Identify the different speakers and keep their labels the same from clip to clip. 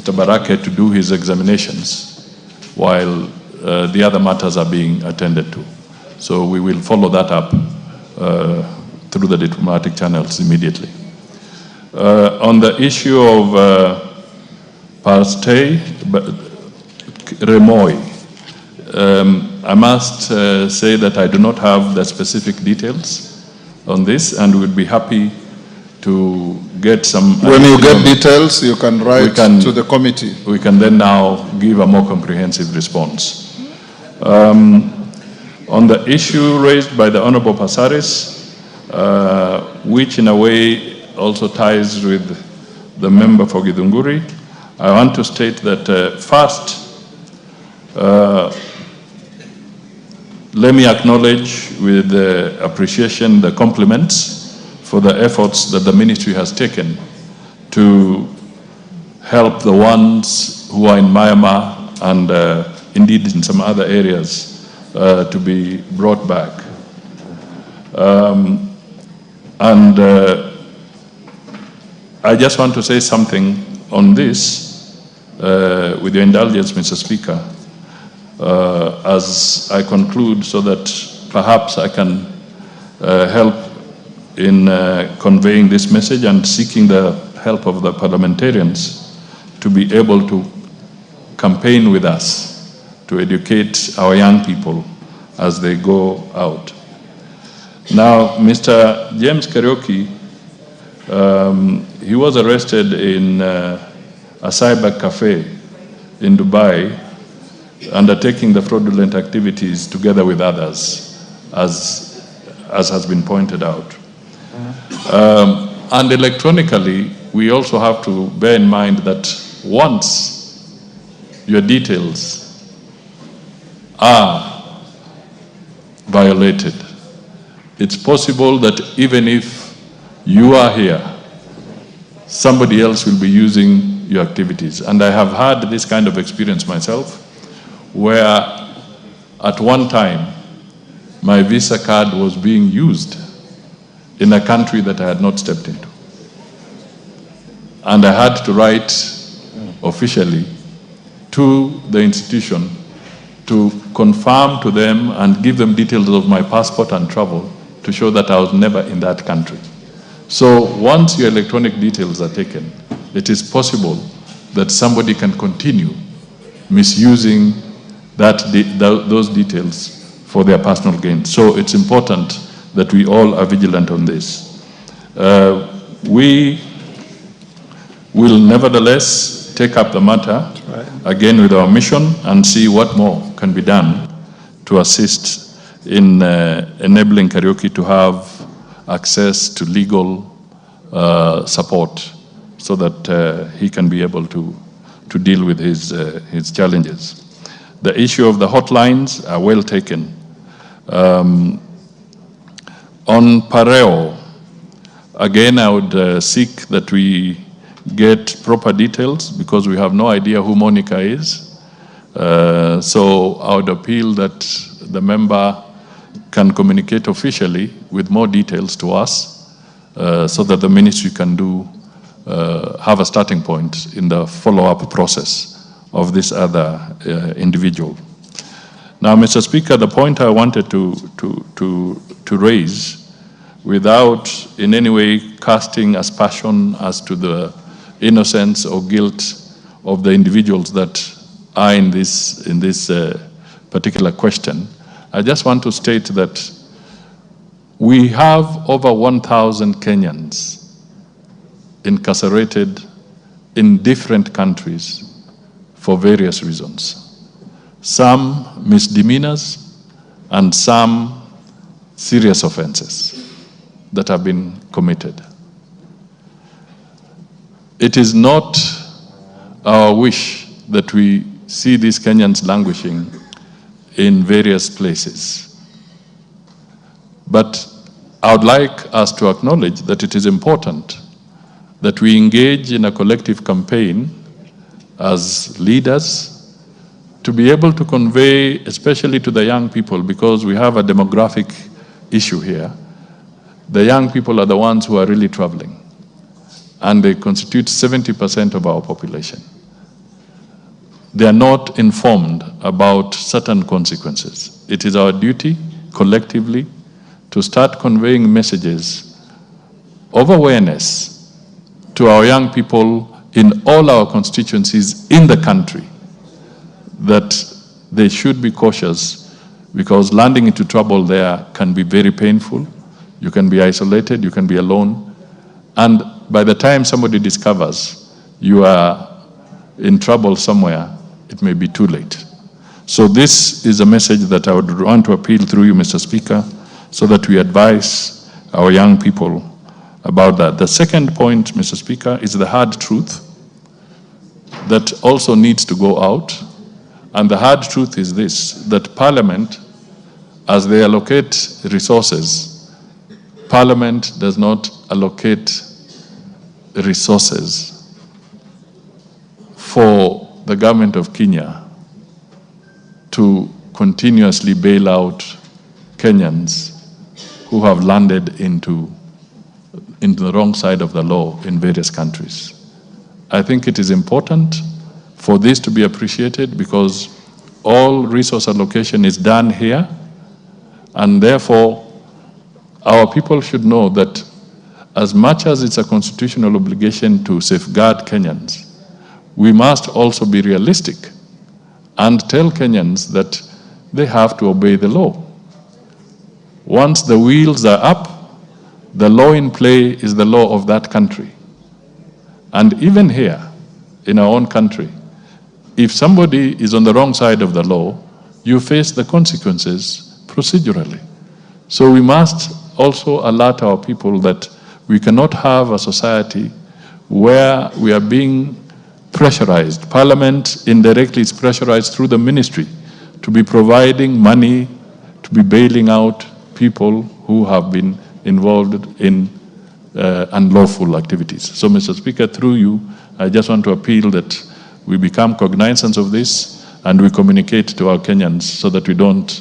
Speaker 1: Mr. Barake to do his examinations while the other matters are being attended to. So we will follow that up through the diplomatic channels immediately. On the issue of Parstay, Remoy, I must say that I do not have the specific details on this, and would be happy to get some...
Speaker 2: When you get details, you can write to the committee.
Speaker 1: We can then now give a more comprehensive response. On the issue raised by the Honorable Pasaris, which in a way also ties with the member for Githunguri, I want to state that first, let me acknowledge with appreciation the compliments for the efforts that the ministry has taken to help the ones who are in Myanmar and indeed in some other areas to be brought back. I just want to say something on this, with your indulgence, Mr. Speaker, as I conclude, so that perhaps I can help in conveying this message and seeking the help of the parliamentarians to be able to campaign with us to educate our young people as they go out. Now, Mr. James Kariuki, he was arrested in a cyber cafe in Dubai, undertaking the fraudulent activities together with others, as has been pointed out. And electronically, we also have to bear in mind that once your details are violated, it's possible that even if you are here, somebody else will be using your activities. And I have had this kind of experience myself, where at one time my Visa card was being used in a country that I had not stepped into. And I had to write officially to the institution to confirm to them and give them details of my passport and travel to show that I was never in that country. So once your electronic details are taken, it is possible that somebody can continue misusing those details for their personal gain. So it's important that we all are vigilant on this. We will nevertheless take up the matter again with our mission and see what more can be done to assist in enabling Kariuki to have access to legal support so that he can be able to deal with his challenges. The issue of the hotlines are well taken. On Pareo, again, I would seek that we get proper details because we have no idea who Monica is. So I would appeal that the member can communicate officially with more details to us so that the ministry can have a starting point in the follow-up process of this other individual. Now, Mr. Speaker, the point I wanted to raise, without in any way casting aspersion as to the innocence or guilt of the individuals that are in this particular question, I just want to state that we have over 1,000 Kenyans incarcerated in different countries for various reasons. Some misdemeanors and some serious offenses that have been committed. It is not our wish that we see these Kenyans languishing in various places. But I would like us to acknowledge that it is important that we engage in a collective campaign as leaders to be able to convey, especially to the young people, because we have a demographic issue here. The young people are the ones who are really traveling, and they constitute 70% of our population. they are not informed about certain consequences. It is our duty collectively to start conveying messages of awareness to our young people in all our constituencies in the country that they should be cautious, because landing into trouble there can be very painful. You can be isolated, you can be alone, and by the time somebody discovers you are in trouble somewhere, it may be too late. So this is a message that I would want to appeal through you, Mr. Speaker, so that we advise our young people about that. The second point, Mr. Speaker, is the hard truth that also needs to go out. And the hard truth is this, that Parliament, as they allocate resources, Parliament does not allocate resources for the government of Kenya to continuously bail out Kenyans who have landed into the wrong side of the law in various countries. I think it is important for this to be appreciated, because all resource allocation is done here, and therefore our people should know that as much as it's a constitutional obligation to safeguard Kenyans, we must also be realistic and tell Kenyans that they have to obey the law. Once the wheels are up, the law in play is the law of that country. And even here, in our own country, if somebody is on the wrong side of the law, you face the consequences procedurally. So we must also alert our people that we cannot have a society where we are being pressurized. Parliament indirectly is pressurized through the ministry to be providing money, to be bailing out people who have been involved in unlawful activities. So, Mr. Speaker, through you, I just want to appeal that we become cognizant of this and we communicate to our Kenyans so that we don't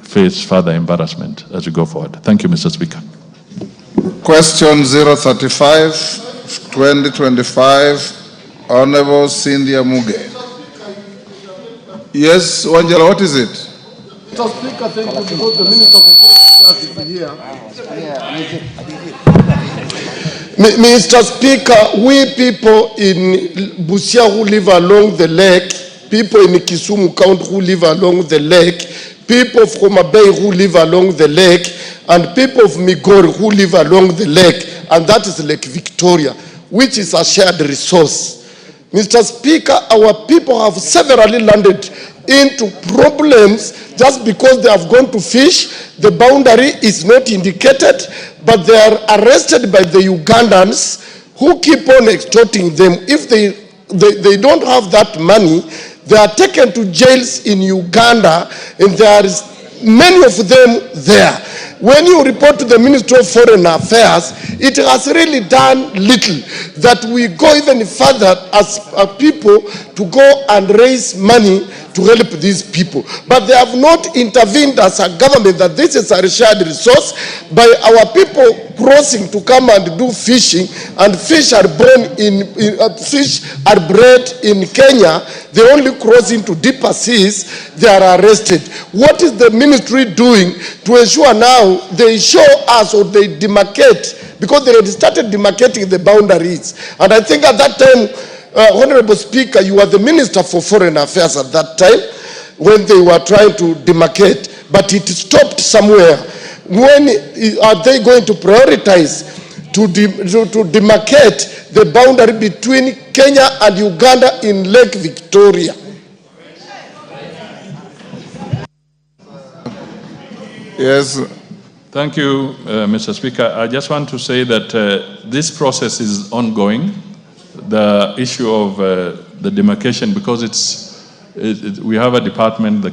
Speaker 1: face further embarrassment as we go forward. Thank you, Mr. Speaker.
Speaker 2: Question 035, 2025, Honorable Cynthia Muge. Yes, Wanjala, what is it?
Speaker 3: Mr. Speaker, thank you, because the Minister for Foreign Affairs is here. Mr. Speaker, we people in Busia who live along the lake, people in Kisumu County who live along the lake, people from Abay who live along the lake, and people of Migori who live along the lake, and that is Lake Victoria, which is a shared resource. Mr. Speaker, our people have severally landed into problems just because they have gone to fish. The boundary is not indicated, but they are arrested by the Ugandans who keep on extorting them. If they don't have that money, they are taken to jails in Uganda, and there is many of them there. When you report to the Ministry of Foreign Affairs, it has really done little, that we go even further as a people to go and raise money to help these people. But they have not intervened as a government that this is a shared resource by our people crossing to come and do fishing, and fish are born fish are bred in Kenya. They only cross into deeper seas, they are arrested. What is the ministry doing to ensure now they show us, or they demarcate, because they had started demarcating the boundaries? And I think at that time, Honorable Speaker, you were the Minister for Foreign Affairs at that time when they were trying to demarcate, but it stopped somewhere. When are they going to prioritize to demarcate the boundary between Kenya and Uganda in Lake Victoria?
Speaker 2: Yes.
Speaker 1: Thank you, Mr. Speaker. I just want to say that this process is ongoing. The issue of the demarcation, because we have a department, the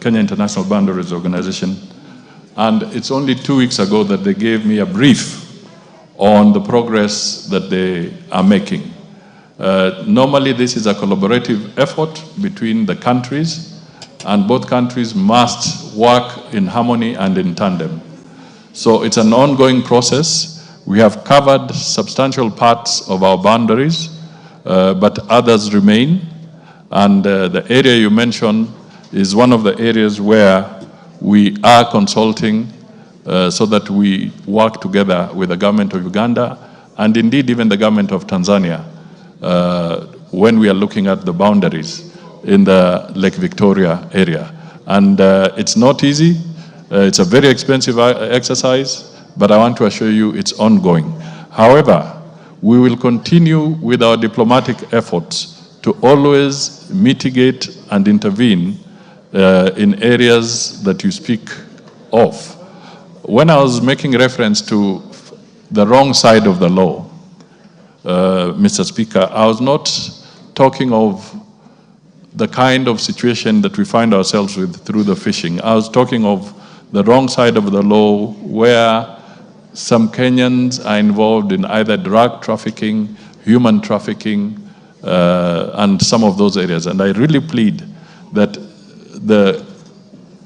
Speaker 1: Kenya International Boundaries Organization, and it's only 2 weeks ago that they gave me a brief on the progress that they are making. Normally, this is a collaborative effort between the countries, and both countries must work in harmony and in tandem. So it's an ongoing process. We have covered substantial parts of our boundaries. but others remain. And the area you mentioned is one of the areas where we are consulting so that we work together with the government of Uganda and indeed even the government of Tanzania when we are looking at the boundaries in the Lake Victoria area. And it's not easy. It's a very expensive exercise, but I want to assure you it's ongoing. However, we will continue with our diplomatic efforts to always mitigate and intervene in areas that you speak of. When I was making reference to the wrong side of the law, Mr. Speaker, I was not talking of the kind of situation that we find ourselves with through the fishing. I was talking of the wrong side of the law where some Kenyans are involved in either drug trafficking, human trafficking, and some of those areas. And I really plead that the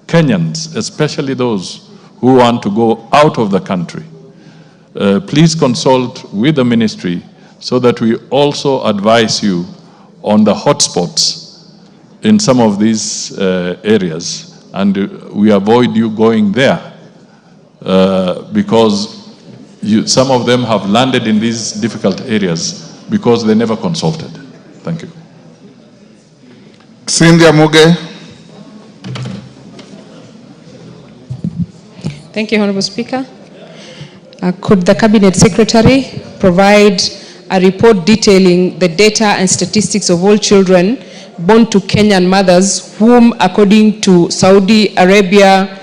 Speaker 1: Kenyans, especially those who want to go out of the country, please consult with the ministry so that we also advise you on the hotspots in some of these areas, and we avoid you going there because some of them have landed in these difficult areas because they never consulted. Thank you.
Speaker 2: Cynthia Muge.
Speaker 4: Thank you, Honorable Speaker. Could the Cabinet Secretary provide a report detailing the data and statistics of all children born to Kenyan mothers whom, according to Saudi Arabia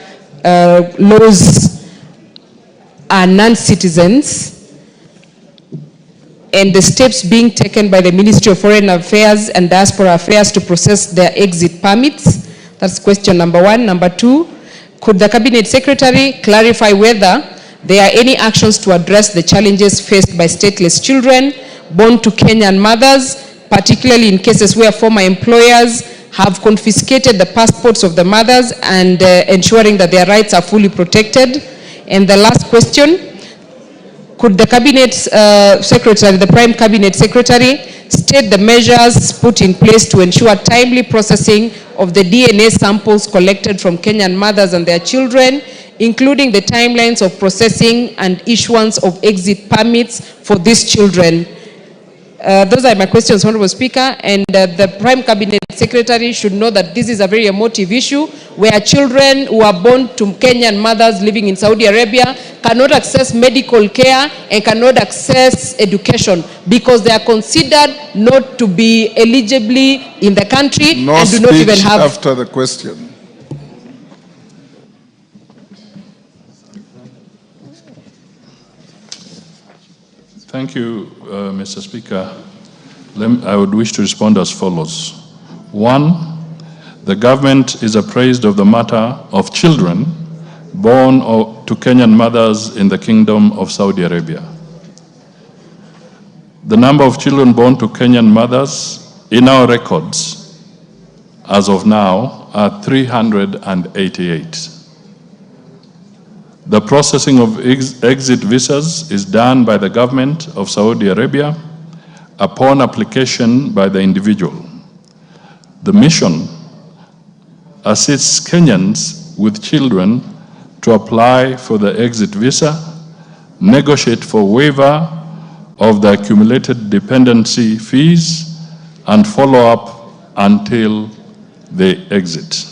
Speaker 4: laws, are non-citizens, and the steps being taken by the Ministry of Foreign Affairs and Diaspora Affairs to process their exit permits? That's question number one. Number two, could the Cabinet Secretary clarify whether there are any actions to address the challenges faced by stateless children born to Kenyan mothers, particularly in cases where former employers have confiscated the passports of the mothers and ensuring that their rights are fully protected? And the last question, could the Cabinet Secretary, the Prime Cabinet Secretary, state the measures put in place to ensure timely processing of the DNA samples collected from Kenyan mothers and their children, including the timelines of processing and issuance of exit permits for these children? Those are my questions, Honorable Speaker, and the Prime Cabinet Secretary should know that this is a very emotive issue where children who are born to Kenyan mothers living in Saudi Arabia cannot access medical care and cannot access education because they are considered not to be eligibly in the country and do not even have...
Speaker 2: after the question.
Speaker 1: Thank you, Mr. Speaker. I would wish to respond as follows. One, the government is apprised of the matter of children born to Kenyan mothers in the Kingdom of Saudi Arabia. The number of children born to Kenyan mothers in our records as of now are 388. The processing of exit visas is done by the government of Saudi Arabia upon application by the individual. The mission assists Kenyans with children to apply for the exit visa, negotiate for waiver of the accumulated dependency fees, and follow up until they exit.